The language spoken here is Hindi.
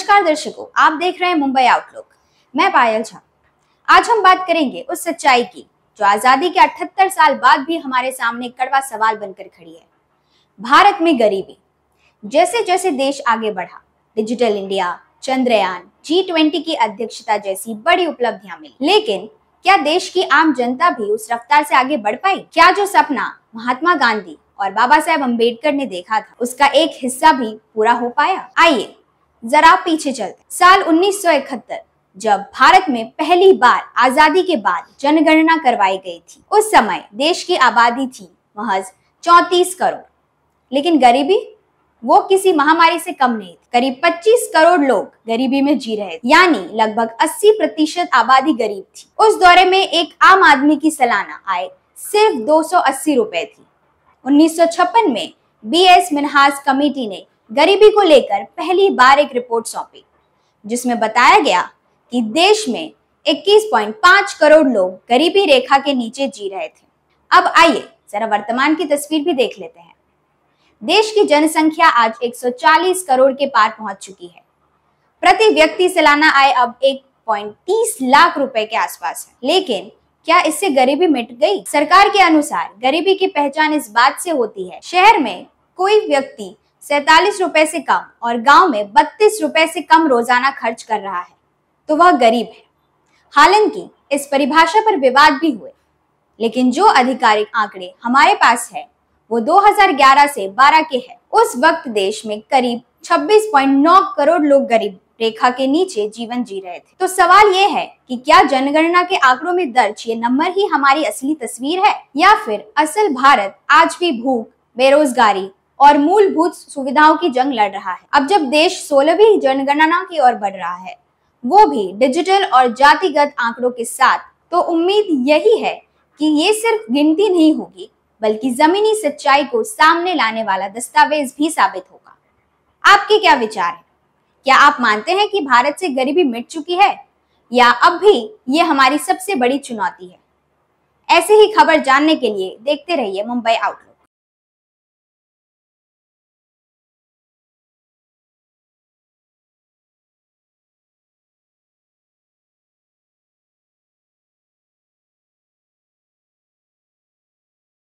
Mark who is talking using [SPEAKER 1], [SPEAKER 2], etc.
[SPEAKER 1] नमस्कार दर्शकों, आप देख रहे हैं मुंबई आउटलुक। मैं पायल झा। आज हम बात करेंगे उस सच्चाई की जो आजादी के 78 साल बाद भी हमारे सामने कड़वा सवाल बनकर खड़ी है। भारत में गरीबी। जैसे जैसे देश आगे बढ़ा, डिजिटल इंडिया, चंद्रयान, G20 की अध्यक्षता जैसी बड़ी उपलब्धियां मिली, लेकिन क्या देश की आम जनता भी उस रफ्तार से आगे बढ़ पाई? क्या जो सपना महात्मा गांधी और बाबा साहेब अम्बेडकर ने देखा था, उसका एक हिस्सा भी पूरा हो पाया? आइए जरा पीछे चलते। साल 1971 जब भारत में पहली बार आजादी के बाद जनगणना करवाई गई थी, उस समय देश की आबादी थी महज 34 करोड़, लेकिन गरीबी वो किसी महामारी से कम नहीं थी। करीब 25 करोड़ लोग गरीबी में जी रहे थे, यानी लगभग 80% आबादी गरीब थी। उस दौरे में एक आम आदमी की सालाना आय सिर्फ 280 रुपए थी। 1956 में BS मिन्हास कमेटी ने गरीबी को लेकर पहली बार एक रिपोर्ट सौंपी, जिसमें बताया गया कि देश में 21.5 करोड़ लोग गरीबी रेखा के नीचे जी रहे थे। अब आइए जरा वर्तमान की तस्वीर भी देख लेते हैं। देश की जनसंख्या आज 140 करोड़ के पार पहुंच चुकी है। प्रति व्यक्ति सालाना आय अब 1.30 लाख रुपए के आसपास है। लेकिन क्या इससे गरीबी मिट गई? सरकार के अनुसार गरीबी की पहचान इस बात से होती है, शहर में कोई व्यक्ति 47 रुपए से कम और गांव में 32 रुपए से कम रोजाना खर्च कर रहा है तो वह गरीब है। हालांकि इस परिभाषा पर विवाद भी हुए, लेकिन जो आधिकारिक आंकड़े हमारे पास है वो 2011 से 12 के हैं। उस वक्त देश में करीब 26.9 करोड़ लोग गरीब रेखा के नीचे जीवन जी रहे थे। तो सवाल ये है कि क्या जनगणना के आंकड़ों में दर्ज ये नंबर ही हमारी असली तस्वीर है, या फिर असल भारत आज भी भूख, बेरोजगारी और मूलभूत सुविधाओं की जंग लड़ रहा है? अब जब देश 16वीं जनगणना की ओर बढ़ रहा है, वो भी डिजिटल और जातिगत आंकड़ों के साथ, तो उम्मीद यही है कि ये सिर्फ गिनती नहीं होगी, बल्कि जमीनी सच्चाई को सामने लाने वाला दस्तावेज भी साबित होगा। आपके क्या विचार है? क्या आप मानते हैं कि भारत से गरीबी मिट चुकी है, या अब भी ये हमारी सबसे बड़ी चुनौती है? ऐसे ही खबर जानने के लिए देखते रहिए मुंबई आउटलुक।